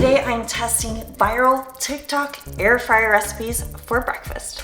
Today I'm testing viral TikTok air fryer recipes for breakfast.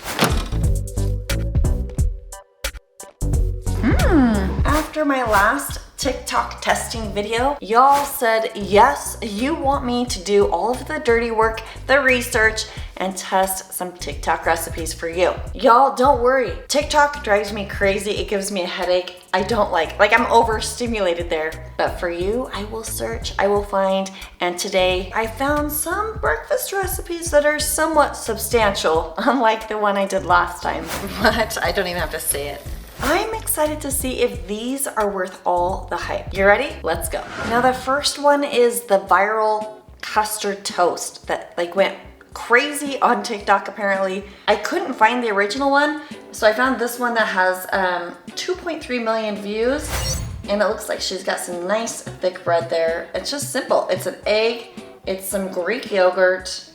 After my last TikTok testing video, y'all said yes, you want me to do all of the dirty work, the research, and test some TikTok recipes for you. Y'all, don't worry. TikTok drives me crazy. It gives me a headache. I don't like I'm overstimulated there. But for you, I will search, I will find, and today I found some breakfast recipes that are somewhat substantial, unlike the one I did last time. But I don't even have to say it. I'm excited to see if these are worth all the hype. You ready? Let's go. Now the first one is the viral custard toast that went crazy on TikTok apparently. I couldn't find the original one, so I found this one that has 2.3 million views, and it looks like she's got some nice thick bread there. It's just simple. It's an egg, it's some Greek yogurt,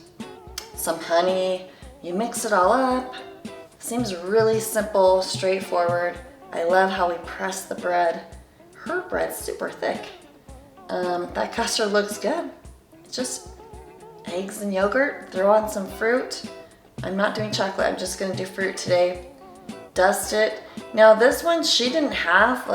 some honey. You mix it all up. Seems really simple, straightforward. I love how we press the bread. Her bread's super thick. That custard looks good. It's just eggs and yogurt, throw on some fruit. I'm not doing chocolate, I'm just gonna do fruit today. Dust it. Now this one, she didn't have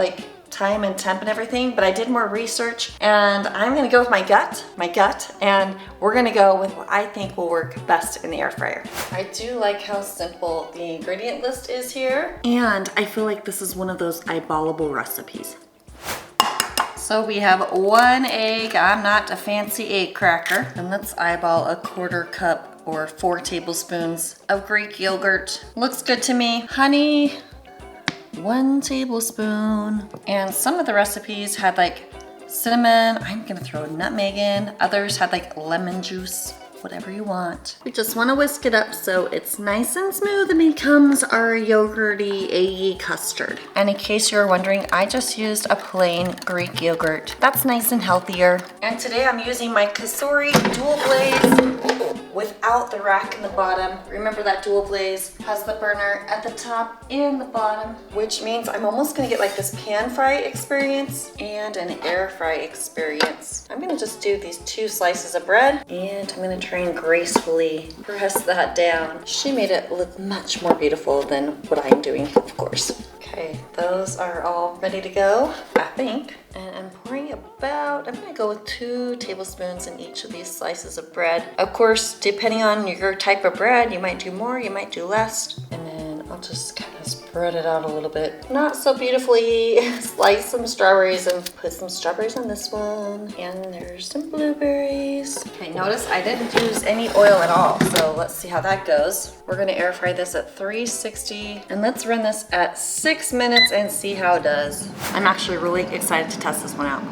time and temp and everything, but I did more research and I'm gonna go with my gut, and we're gonna go with what I think will work best in the air fryer. I do like how simple the ingredient list is here, and I feel like this is one of those eyeballable recipes. So we have 1 egg. I'm not a fancy egg cracker. And let's eyeball a 1/4 cup or 4 tablespoons of Greek yogurt. Looks good to me. Honey, 1 tablespoon. And some of the recipes had cinnamon. I'm gonna throw nutmeg in. Others had lemon juice, whatever you want. We just wanna whisk it up so it's nice and smooth and becomes our yogurty, eggy custard. And in case you're wondering, I just used a plain Greek yogurt. That's nice and healthier. And today I'm using my Custard dual glaze without the rack in the bottom. Remember that dual glaze has the burner at the top and the bottom, which means I'm almost gonna get this pan fry experience and an air fry experience. I'm gonna just do these 2 slices of bread, and I'm gonna try and gracefully press that down. She made it look much more beautiful than what I'm doing, of course. Okay, those are all ready to go, I think. And I'm pouring I'm gonna go with 2 tablespoons in each of these slices of bread. Of course, depending on your type of bread, you might do more, you might do less. And then I'll just kind of spread it out a little bit. Not so beautifully. Slice some strawberries and put some strawberries on this one. And there's some blueberries. Okay, notice I didn't use any oil at all, so let's see how that goes. We're gonna air fry this at 360, and let's run this at 6 minutes and see how it does. I'm actually really excited to test this one out.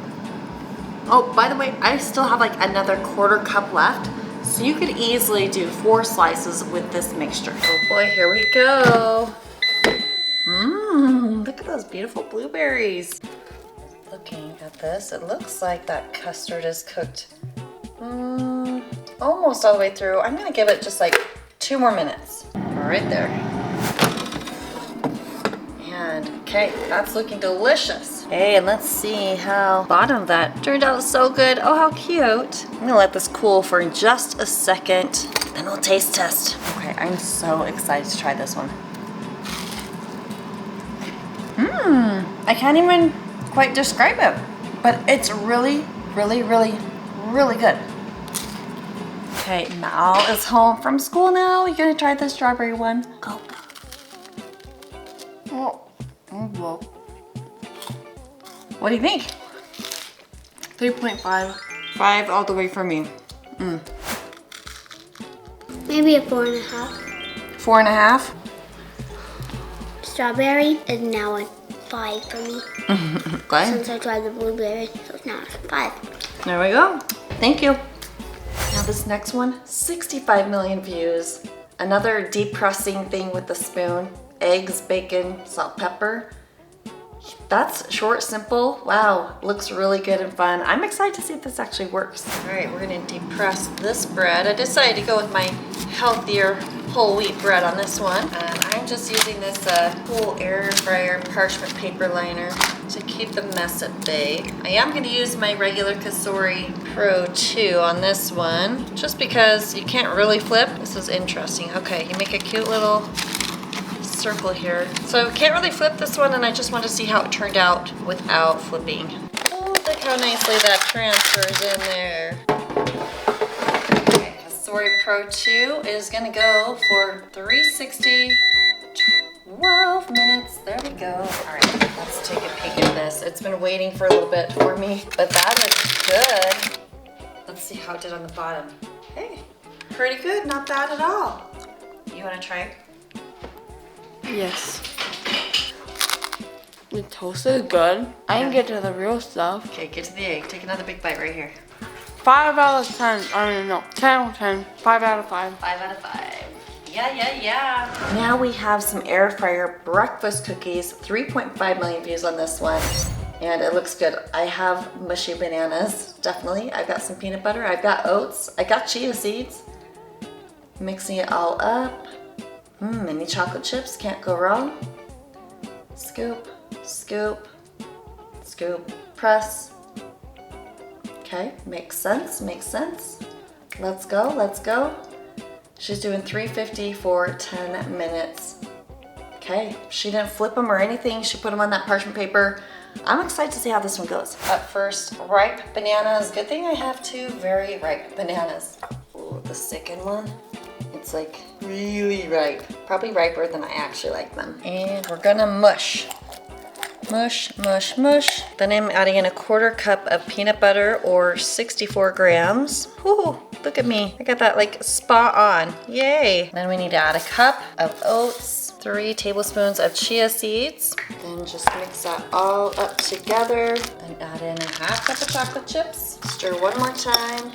Oh, by the way, I still have another 1/4 cup left, so you could easily do 4 slices with this mixture. Oh boy, here we go. Look at those beautiful blueberries. Looking at this, it looks like that custard is cooked almost all the way through. I'm gonna give it just 2 more minutes. Right there. And okay, that's looking delicious. Hey, and let's see how bottom of that turned out so good. Oh, how cute. I'm gonna let this cool for just a second, then we'll taste test. Okay, I'm so excited to try this one. I can't even quite describe it, but it's really, really, really, really good. Okay, Mal is home from school now. You're gonna try the strawberry one. Go. Oh, well. What do you think? 3.5. 5 all the way for me. Maybe a 4.5. 4.5? Strawberry is now a 5 for me. Okay. Since I tried the blueberry, so it's now a 5. There we go. Thank you. Now this next one, 65 million views. Another depressing thing with the spoon. Eggs, bacon, salt, pepper. That's short, simple. Wow, looks really good and fun. I'm excited to see if this actually works. All right, we're gonna depress this bread. I decided to go with my healthier whole wheat bread on this one. And I'm just using this cool air fryer parchment paper liner to keep the mess at bay. I am gonna use my regular Custard Pro 2 on this one, just because you can't really flip. This is interesting. Okay, you make a cute little circle here. So can't really flip this one, and I just want to see how it turned out without flipping. Oh, look how nicely that transfers in there. Okay, Custard Pro 2 is gonna go for 360, 12 minutes. There we go. All right, let's take a peek at this. It's been waiting for a little bit for me, but that is good. Let's see how it did on the bottom. Hey, pretty good, not bad at all. You wanna try it? Yes. The toast is good. I can get to the real stuff. Okay, get to the egg. Take another big bite right here. 5 out of 10. I mean, no. 10 out of 10. 5 out of 5. 5 out of 5. Yeah. Now we have some air fryer breakfast cookies. 3.5 million views on this one. And it looks good. I have mushy bananas, definitely. I've got some peanut butter. I've got oats. I got chia seeds. Mixing it all up. Mini chocolate chips, can't go wrong. Scoop, scoop, scoop, press. Okay, makes sense. Let's go. She's doing 350 for 10 minutes. Okay, she didn't flip them or anything. She put them on that parchment paper. I'm excited to see how this one goes. Up first, ripe bananas. Good thing I have 2 very ripe bananas. Ooh, the second one. It's like really ripe. Probably riper than I actually like them. And we're gonna mush. Mush. Then I'm adding in a 1/4 cup of peanut butter, or 64 grams. Whoo, look at me. I got that like spot on. Yay. Then we need to add a cup of oats, 3 tablespoons of chia seeds. Then just mix that all up together. Then add in a 1/2 cup of chocolate chips. Stir one more time.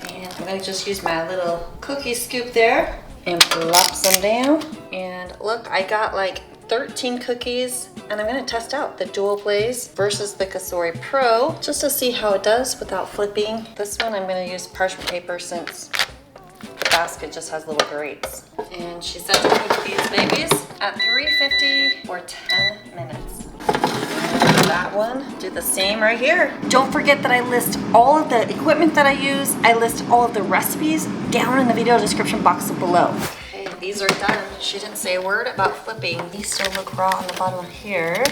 And I'm gonna just use my little cookie scoop there and plop some down. And look, I got like 13 cookies, and I'm gonna test out the dual glaze versus the Custard Pro just to see how it does without flipping. This one I'm gonna use parchment paper since the basket just has little grates. And she said to cook these babies at 350 for 10 minutes. That one, do the same right here. Don't forget that I list all of the equipment that I use. I list all of the recipes down in the video description box below. Okay, these are done. She didn't say a word about flipping. These still look raw on the bottom here.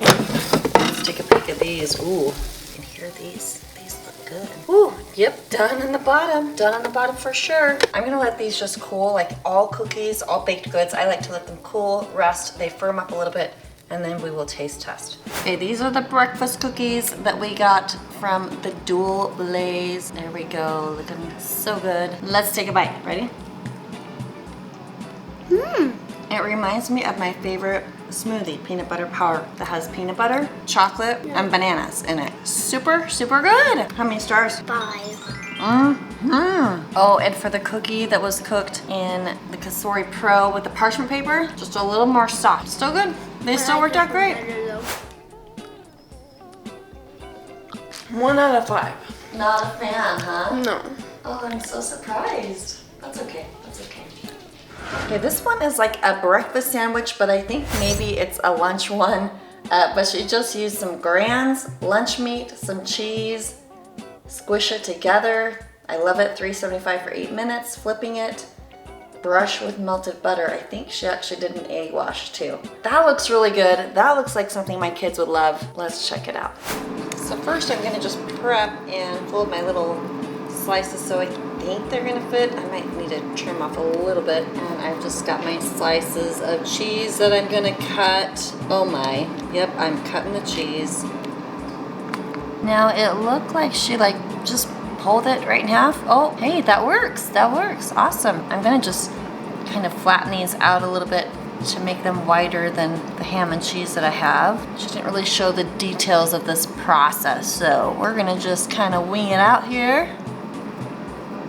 Let's take a peek at these. Ooh, you can hear these. These look good. Ooh, yep, done on the bottom. Done on the bottom for sure. I'm gonna let these just cool, like all cookies, all baked goods. I like to let them cool, rest. They firm up a little bit, and then we will taste test. Okay, these are the breakfast cookies that we got from the Dual Blaze. There we go, looking so good. Let's take a bite, ready? It reminds me of my favorite smoothie, peanut butter power, that has peanut butter, chocolate, and bananas in it. Super good. How many stars? 5. Oh, and for the cookie that was cooked in the Custard Pro with the parchment paper, just a little more soft. Still good. They still worked out great. 1 out of 5. Not a fan, huh? No. Oh, I'm so surprised. That's okay. Okay, this one is like a breakfast sandwich, but I think maybe it's a lunch one. But she just used some grands, lunch meat, some cheese, squish it together. I love it. 375 for 8 minutes. Flipping it. Brush with melted butter. I think she actually did an egg wash too. That looks really good. That looks like something my kids would love. Let's check it out. So first I'm gonna just prep and fold my little slices so I think they're gonna fit. I might need to trim off a little bit. And I've just got my slices of cheese that I'm gonna cut. Oh my, yep, I'm cutting the cheese. Now it looked like she like just pulled it right in half. Oh, hey, that works. Awesome. I'm gonna just kind of flatten these out a little bit to make them wider than the ham and cheese that I have. She didn't really show the details of this process, so we're gonna just kind of wing it out here.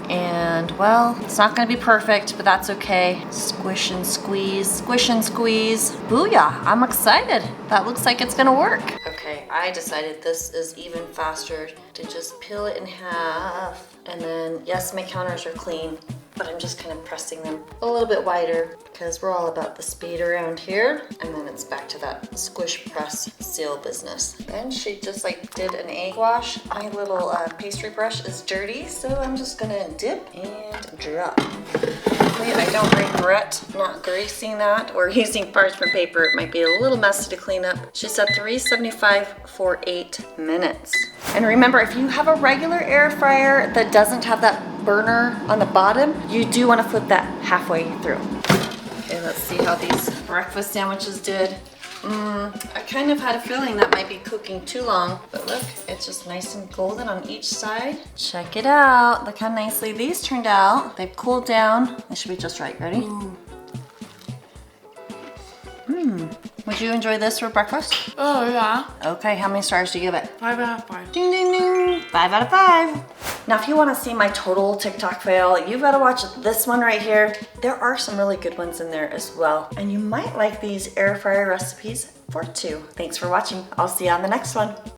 And well, it's not gonna be perfect, but that's okay. Squish and squeeze. Booyah, I'm excited. That looks like it's gonna work. Okay, I decided this is even faster to just peel it in half. And then, yes, my counters are clean. but I'm just kind of pressing them a little bit wider because we're all about the speed around here. And then it's back to that squish press seal business. And she just like did an egg wash. My little pastry brush is dirty, so I'm just gonna dip and drop. Hopefully I don't regret not greasing that or using parchment paper. It might be a little messy to clean up. She said 375 for 8 minutes. And remember, if you have a regular air fryer that doesn't have that burner on the bottom, you do want to flip that halfway through. Okay, let's see how these breakfast sandwiches did. I kind of had a feeling that might be cooking too long, but look, it's just nice and golden on each side. Check it out. Look how nicely these turned out. They've cooled down. They should be just right. Ready? Would you enjoy this for breakfast? Oh, yeah. Okay, how many stars do you give it? 5 out of 5. Ding, ding, ding. 5 out of 5. Now, if you want to see my total TikTok fail, you've got to watch this one right here. There are some really good ones in there as well. And you might like these air fryer recipes for 2. Thanks for watching. I'll see you on the next one.